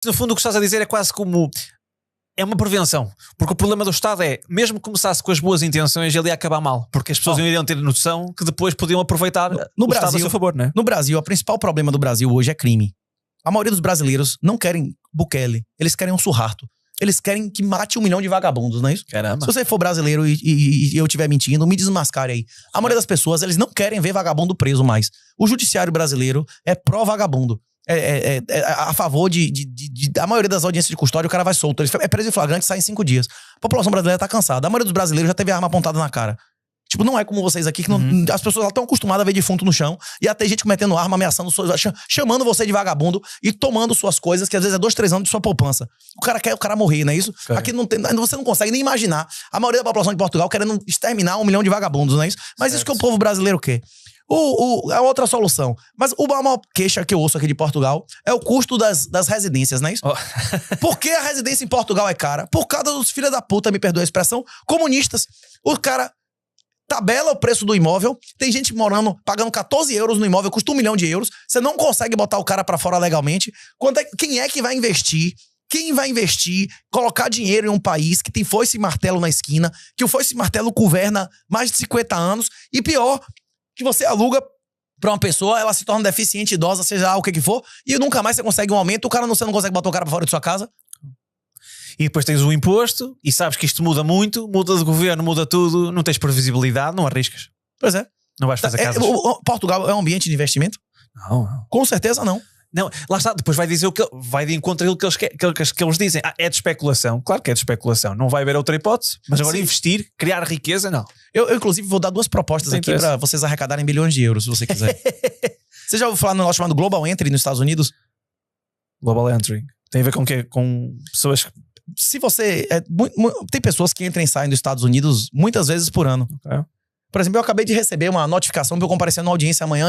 No fundo o que estás a dizer é quase como... É uma prevenção, porque o problema do Estado é, mesmo que começasse com as boas intenções, ele ia acabar mal, porque as pessoas iriam ter noção que depois podiam aproveitar no o Brasil, Estado a seu favor, né? No Brasil, o principal problema do Brasil hoje é crime. A maioria dos brasileiros não querem Bukele, eles querem um Suharto. Eles querem que mate 1 milhão de vagabundos, não é isso? Caramba. Se você for brasileiro e eu estiver mentindo, me desmascare aí. A maioria das pessoas, eles não querem ver vagabundo preso mais. O judiciário brasileiro é pró-vagabundo. É a favor a maioria das audiências de custódia, o cara vai solto. Ele é preso em flagrante e sai em 5 dias. A população brasileira tá cansada. A maioria dos brasileiros já teve a arma apontada na cara. Tipo, não é como vocês aqui, que não, as pessoas estão acostumadas a ver defunto no chão e a ter gente cometendo arma, ameaçando, chamando você de vagabundo e tomando suas coisas, que às vezes é 2, 3 anos de sua poupança. O cara quer o cara morrer, não é isso? Okay. Aqui não tem, você não consegue nem imaginar a maioria da população de Portugal querendo exterminar 1 milhão de vagabundos, não é isso? Mas certo. Isso que o povo brasileiro quer. A outra solução. Mas a maior queixa que eu ouço aqui de Portugal é o custo das residências, não é isso? Oh. Por que a residência em Portugal é cara? Por causa dos filhos da puta, me perdoa a expressão, comunistas. O cara tabela o preço do imóvel, tem gente morando, pagando 14 euros no imóvel, custa 1 milhão de euros, você não consegue botar o cara pra fora legalmente. Quem é que vai investir? Quem vai investir, colocar dinheiro em um país que tem foice e martelo na esquina, que o foice e martelo governa mais de 50 anos, e pior... que você aluga pra uma pessoa, ela se torna deficiente, idosa, seja lá o que for, e nunca mais você consegue um aumento, você não consegue botar o cara pra fora de sua casa. E depois tens o imposto, e sabes que isto muda muito, muda de governo, muda tudo, não tens previsibilidade, não arriscas. Pois é. Não vais fazer casas. Portugal é um ambiente de investimento? Não. Com certeza não. Não, lá está, depois vai dizer vai de encontro àquilo que eles dizem. É de especulação, claro que é de especulação. Não vai haver outra hipótese, mas agora investir, criar riqueza, não. Eu inclusive, vou dar 2 propostas aqui para vocês arrecadarem bilhões de euros, se você quiser. Você já ouviu falar no negócio chamado Global Entry nos Estados Unidos? Global Entry. Tem a ver com o quê? Com pessoas que... Se você... tem pessoas que entram e saem dos Estados Unidos muitas vezes por ano. Okay. Por exemplo, eu acabei de receber uma notificação para eu comparecer numa audiência amanhã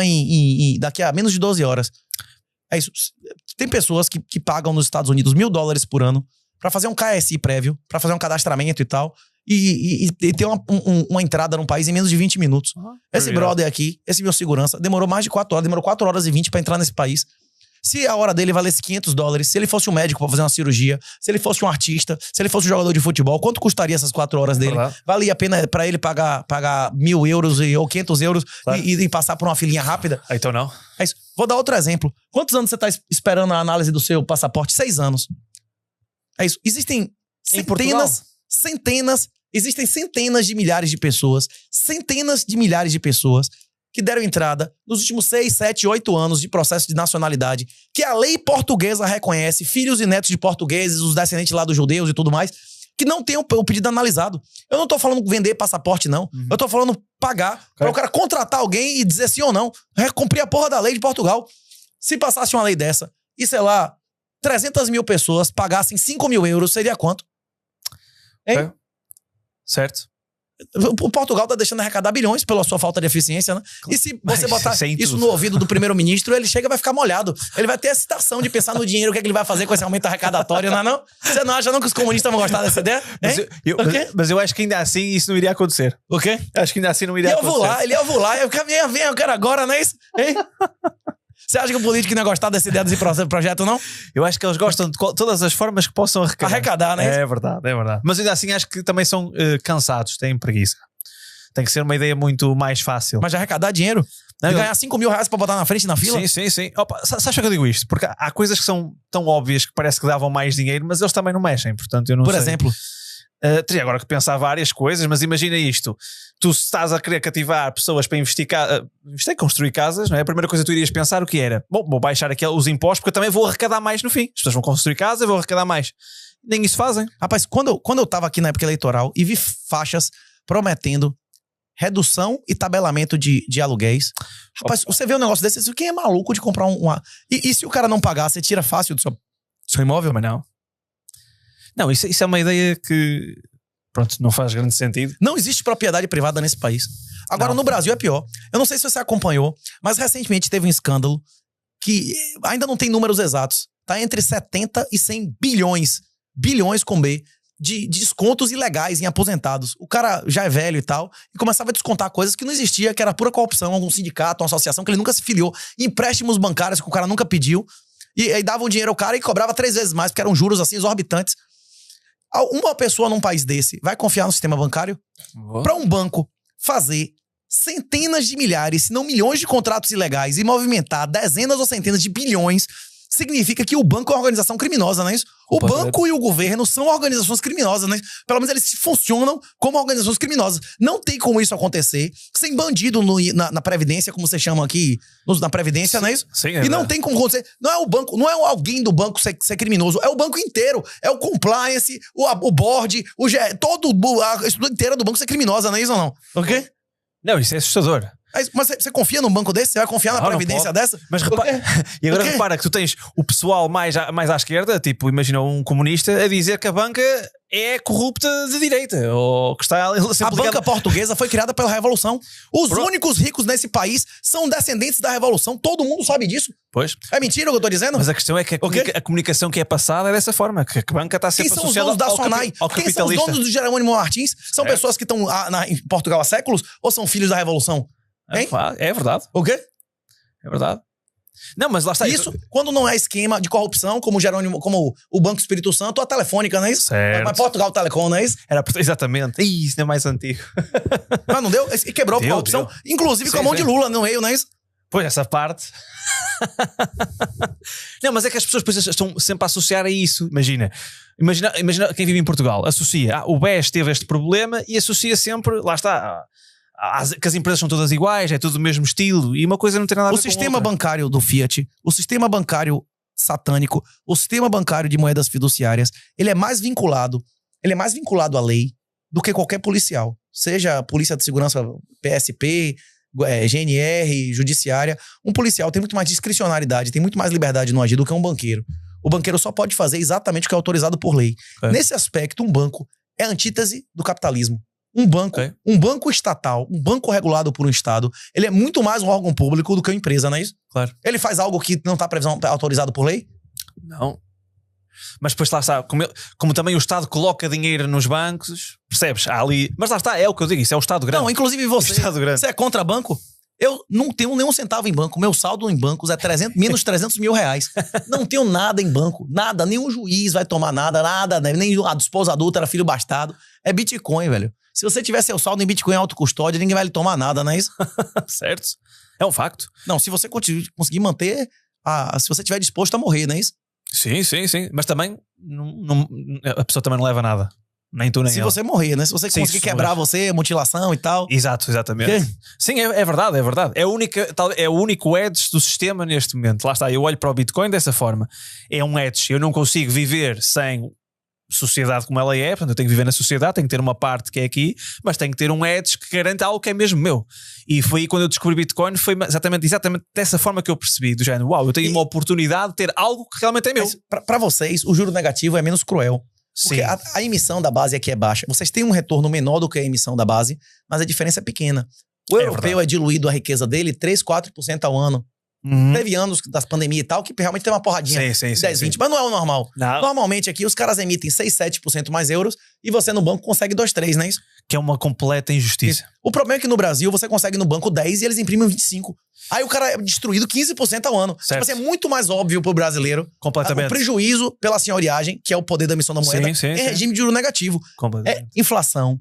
daqui a menos de 12 horas. É isso. Tem pessoas que pagam nos Estados Unidos $1.000 por ano pra fazer um KSI prévio, pra fazer um cadastramento e tal, e ter uma entrada num país em menos de 20 minutos. Esse brother aqui, esse meu segurança, demorou mais de 4 horas, demorou 4 horas e 20 pra entrar nesse país. Se a hora dele valesse $500, se ele fosse um médico pra fazer uma cirurgia, se ele fosse um artista, se ele fosse um jogador de futebol, quanto custaria essas 4 horas dele? Valia a pena pra ele pagar 1.000 euros ou 500 euros e passar por uma filinha rápida? Então não. É isso. Vou dar outro exemplo. Quantos anos você tá esperando a análise do seu passaporte? 6 anos. É isso. Existem existem centenas de milhares de pessoas, centenas de milhares de pessoas que deram entrada nos últimos 6, 7, 8 anos de processo de nacionalidade, que a lei portuguesa reconhece, filhos e netos de portugueses, os descendentes lá dos judeus e tudo mais, que não tem o pedido analisado. Eu não tô falando vender passaporte, não. Eu tô falando pagar para o cara contratar alguém e dizer sim ou não. Cumprir a porra da lei de Portugal. Se passasse uma lei dessa e, sei lá, 300 mil pessoas pagassem 5 mil euros, seria quanto? Hein? Certo. O Portugal tá deixando arrecadar bilhões pela sua falta de eficiência, né? E se você botar isso no ouvido do primeiro-ministro, ele chega e vai ficar molhado. Ele vai ter a excitação de pensar no dinheiro, o que é que ele vai fazer com esse aumento arrecadatório, não é não? Você não acha não que os comunistas vão gostar dessa ideia? Mas eu acho que ainda assim isso não iria acontecer. O quê? Acho que ainda assim não iria acontecer. Ele ia ovular, eu quero agora, não é isso? Hein? Você acha que o político não ia gostar dessa ideia desse projeto, não? Eu acho que eles gostam de todas as formas que possam arrecadar. Arrecadar, não é isso? É verdade. Mas ainda assim acho que também são cansados, têm preguiça. Tem que ser uma ideia muito mais fácil. Mas arrecadar dinheiro? E ganhar 5 mil reais pra botar na frente na fila? Sim. Opa, sabes que eu digo isto? Porque há coisas que são tão óbvias que parece que davam mais dinheiro, mas eles também não mexem, portanto eu não sei. Por exemplo? Teria agora que pensar várias coisas, mas imagina isto. Tu estás a querer cativar pessoas para investir em construir casas, não é? A primeira coisa que tu irias pensar o que era? Bom, vou baixar os impostos porque eu também vou arrecadar mais no fim. As pessoas vão construir casas, eu vou arrecadar mais. Nem isso fazem. Rapaz, quando eu tava aqui na época eleitoral e vi faixas prometendo redução e tabelamento de aluguéis. Rapaz, você vê um negócio desse, quem é maluco de comprar E se o cara não pagar, você tira fácil do seu imóvel? Mas não. Não, isso é uma ideia que, pronto, não faz grande sentido. Não existe propriedade privada nesse país. Agora, no Brasil é pior. Eu não sei se você acompanhou, mas recentemente teve um escândalo que ainda não tem números exatos. Tá entre 70 e 100 bilhões com B, de descontos ilegais em aposentados. O cara já é velho e tal, e começava a descontar coisas que não existia, que era pura corrupção, algum sindicato, uma associação que ele nunca se filiou, empréstimos bancários que o cara nunca pediu. E aí dava o dinheiro ao cara e cobrava 3 vezes mais, porque eram juros assim exorbitantes. Uma pessoa num país desse vai confiar no sistema bancário? Para um banco fazer centenas de milhares, se não milhões de contratos ilegais e movimentar dezenas ou centenas de bilhões, significa que o banco é uma organização criminosa, não é isso? O banco e o governo são organizações criminosas, né? Pelo menos eles funcionam como organizações criminosas. Não tem como isso acontecer sem bandido na Previdência, como você chama aqui, na Previdência, não é isso? Sim, e não tem como acontecer. Não é o banco, não é alguém do banco ser criminoso, é o banco inteiro. É o compliance, o board, a estrutura inteira do banco ser criminosa, não é isso ou não? Ok? Não, isso é assustador. Mas você confia num banco desse? Você vai confiar na Previdência dessa? Mas e agora repara que tu tens o pessoal mais à esquerda, tipo, imagina um comunista, a dizer que a banca é corrupta de direita. Ou que está a banca portuguesa foi criada pela Revolução. Os únicos ricos nesse país são descendentes da Revolução. Todo mundo sabe disso. Pois. É mentira o que eu tô dizendo? Mas a questão é que a comunicação que é passada é dessa forma. Que a banca está sempre associada ao capitalismo. Quem são os donos do Jerônimo Martins? São pessoas que estão em Portugal há séculos ou são filhos da Revolução? Hein? É verdade. O quê? É verdade. Não, mas lá está. Isso quando não é esquema de corrupção, como o Banco Espírito Santo ou a Telefônica, não é isso? Certo. Mas Portugal Telecom, não é isso? Exatamente. Isso é mais antigo. Mas não deu? E quebrou por corrupção. Deu. Inclusive com a mão de Lula no meio, não é isso? Pois, essa parte. Não, mas é que as pessoas depois estão sempre a associar a isso. Imagina quem vive em Portugal. Associa. O BES teve este problema e associa sempre. Lá está. Que as empresas são todas iguais, é tudo do mesmo estilo e uma coisa não tem nada a ver com o sistema bancário do Fiat, o sistema bancário satânico, o sistema bancário de moedas fiduciárias, ele é mais vinculado à lei do que qualquer policial. Seja a Polícia de Segurança, PSP, GNR, Judiciária. Um policial tem muito mais discricionariedade, tem muito mais liberdade no agir do que um banqueiro. O banqueiro só pode fazer exatamente o que é autorizado por lei. Nesse aspecto, um banco é a antítese do capitalismo. Um banco estatal, um banco regulado por um Estado, ele é muito mais um órgão público do que uma empresa, não é isso? Claro. Ele faz algo que não está autorizado por lei? Não. Mas depois lá está, como também o Estado coloca dinheiro nos bancos, percebes? Há ali. Mas lá está, é o que eu digo, isso é o Estado grande. Não, inclusive você é contra banco? Eu não tenho nenhum centavo em banco. Meu saldo em bancos é menos 300 mil reais. Não tenho nada em banco. Nada. Nenhum juiz vai tomar nada. Nem a esposa adulta, filho bastardo. É Bitcoin, velho. Se você tiver seu saldo em Bitcoin autocustódia, ninguém vai lhe tomar nada, não é isso? Certo. É um facto. Não, se você conseguir manter... se você estiver disposto a morrer, não é isso? Sim. Mas também a pessoa também não leva nada. Nem tu, nem se ela. Você morrer, né? Se você conseguir quebrar você, mutilação e tal. Exatamente. Sim, é verdade. É o único edge do sistema neste momento. Lá está, eu olho para o Bitcoin dessa forma. É um edge. Eu não consigo viver sem sociedade como ela é. Portanto, eu tenho que viver na sociedade, tenho que ter uma parte que é aqui, mas tenho que ter um edge que garanta algo que é mesmo meu. E foi aí quando eu descobri Bitcoin, foi exatamente dessa forma que eu percebi, do género, uau, eu tenho uma oportunidade de ter algo que realmente é meu. Para vocês, o juro negativo é menos cruel. Porque a emissão da base aqui é baixa. Vocês têm um retorno menor do que a emissão da base, mas a diferença é pequena. O europeu é diluído a riqueza dele 3, 4% ao ano. Teve anos das pandemias e tal que realmente tem uma porradinha 10, 20, mas não é o normal. Não. Normalmente aqui os caras emitem 6, 7% mais euros e você no banco consegue 2, 3, não é isso? Que é uma completa injustiça. O problema é que no Brasil você consegue no banco 10 e eles imprimem 25. Aí o cara é destruído 15% ao ano. Tipo assim, é muito mais óbvio pro brasileiro completamente. O prejuízo pela senhoriagem, que é o poder da emissão da moeda, em regime de juro negativo. Inflação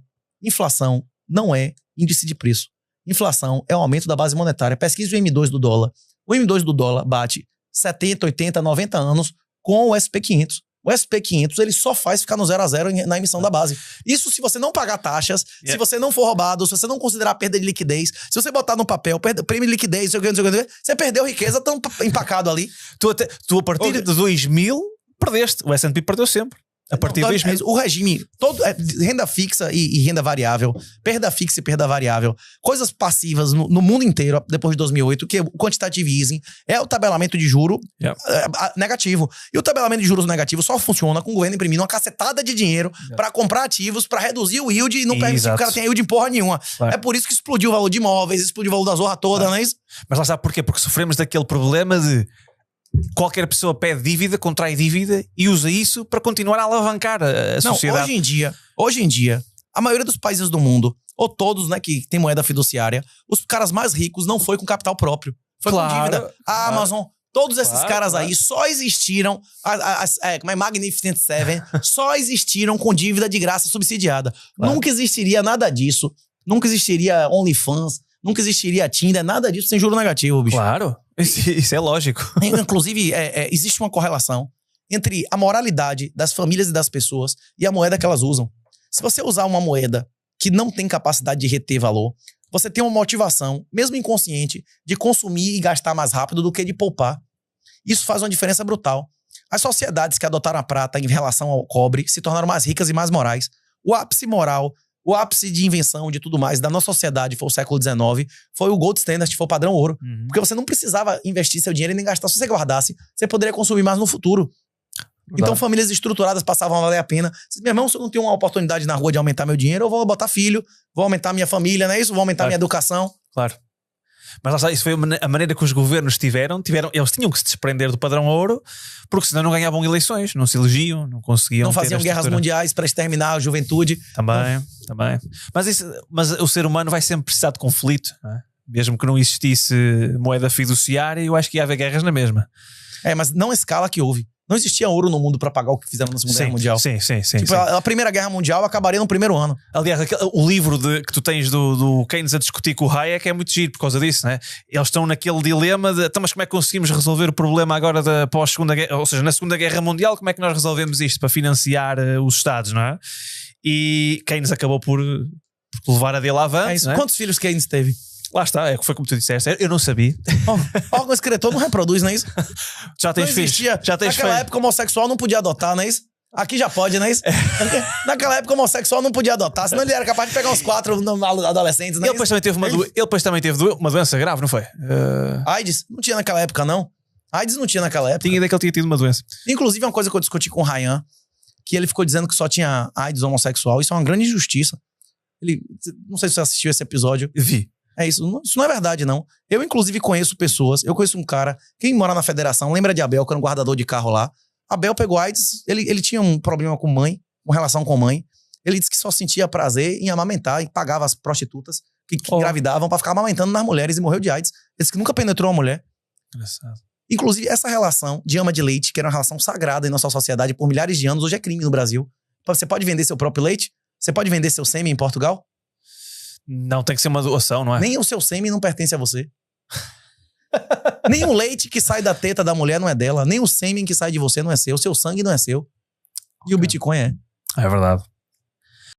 não é índice de preço. Inflação é o aumento da base monetária. Pesquise o M2 do dólar. O M2 do dólar bate 70, 80, 90 anos com o SP500. O SP500 ele só faz ficar no 0 a 0 na emissão da base. Isso se você não pagar taxas, se você não for roubado, se você não considerar perda de liquidez, se você botar no papel prêmio de liquidez, você perdeu riqueza tão empacado ali. Tu a partir de 2000 perdeste. O S&P perdeu sempre. A partir de 2000. O regime, renda fixa e renda variável, perda fixa e perda variável, coisas passivas no mundo inteiro, depois de 2008, que é o quantitative easing, é o tabelamento de juro negativo. E o tabelamento de juros negativo só funciona com o governo imprimindo uma cacetada de dinheiro para comprar ativos, para reduzir o yield e não permitir que o cara tenha yield em porra nenhuma. É por isso que explodiu o valor de imóveis, explodiu o valor da zorra toda, não é isso? Mas lá sabe porquê? Porque sofremos daquele problema de qualquer pessoa pede dívida, contrai dívida e usa isso para continuar a alavancar a sociedade. Hoje em dia, a maioria dos países do mundo, ou todos, né, que tem moeda fiduciária, os caras mais ricos não foi com capital próprio. Foi com dívida. A Amazon Todos esses caras aí só existiram, como é Magnificent Seven, só existiram com dívida de graça subsidiada. Claro. Nunca existiria nada disso. Nunca existiria OnlyFans, nunca existiria Tinder, nada disso sem juro negativo, bicho. Claro, isso é lógico. Inclusive, existe uma correlação entre a moralidade das famílias e das pessoas e a moeda que elas usam. Se você usar uma moeda que não tem capacidade de reter valor, você tem uma motivação, mesmo inconsciente, de consumir e gastar mais rápido do que de poupar. Isso faz uma diferença brutal. As sociedades que adotaram a prata em relação ao cobre se tornaram mais ricas e mais morais. O ápice moral, o ápice de invenção de tudo mais da nossa sociedade foi o século XIX, foi o gold standard, foi o padrão ouro. Porque você não precisava investir seu dinheiro e nem gastar. Se você guardasse, você poderia consumir mais no futuro. Então famílias estruturadas passavam a valer a pena. Meu irmão, se eu não tenho uma oportunidade na rua de aumentar meu dinheiro, eu vou botar filho, vou aumentar minha família, não é isso? Vou aumentar minha educação. Claro. Mas lá está, isso foi a maneira que os governos tiveram, eles tinham que se desprender do padrão ouro, porque senão não ganhavam eleições, não se elegiam, não conseguiam. Não faziam guerras mundiais para exterminar a juventude. Também. Mas o ser humano vai sempre precisar de conflito, não é? Mesmo que não existisse moeda fiduciária, eu acho que ia haver guerras na mesma. Mas não a escala que houve. Não existia ouro no mundo para pagar o que fizeram na Segunda Guerra Mundial. Sim. Tipo, a Primeira Guerra Mundial acabaria no primeiro ano. Aliás, o livro que tu tens do Keynes a discutir com o Hayek é muito giro por causa disso, né? Eles estão naquele dilema de então, mas como é que conseguimos resolver o problema agora da pós-Segunda Guerra, ou seja, na Segunda Guerra Mundial, como é que nós resolvemos isto para financiar os Estados, não é? E Keynes acabou por levar a dele avante. Não é? Quantos filhos Keynes teve? Lá está, foi como tu disseste. Eu não sabia. Algum escritor não reproduz, não é isso? Já tens filhos. Naquela época, homossexual não podia adotar, não é isso? Aqui já pode, não é isso? Naquela época, homossexual não podia adotar, senão ele era capaz de pegar uns 4 adolescentes, não é isso? Ele depois também teve uma doença grave, não foi? AIDS? Não tinha naquela época, não. AIDS não tinha naquela época. Tinha ideia que ele tinha tido uma doença. Inclusive, uma coisa que eu discuti com o Ryan, que ele ficou dizendo que só tinha AIDS homossexual. Isso é uma grande injustiça. Não sei se você assistiu esse episódio. Vi. Isso não é verdade, não. Eu, inclusive, conheço pessoas. Eu conheço um cara, quem mora na federação, lembra de Abel, que era um guardador de carro lá. Abel pegou AIDS, ele tinha um problema com mãe, com relação com mãe. Ele disse que só sentia prazer em amamentar e pagava as prostitutas que engravidavam pra ficar amamentando nas mulheres e morreu de AIDS. Ele disse que nunca penetrou uma mulher. Engraçado. Inclusive, essa relação de ama de leite, que era uma relação sagrada em nossa sociedade por milhares de anos, hoje é crime no Brasil. Você pode vender seu próprio leite? Você pode vender seu sêmen em Portugal? Não, tem que ser uma doação, não é? Nem o seu sêmen não pertence a você. Nem o leite que sai da teta da mulher não é dela. Nem o sêmen que sai de você não é seu. O seu sangue não é seu. E o Bitcoin é. É verdade.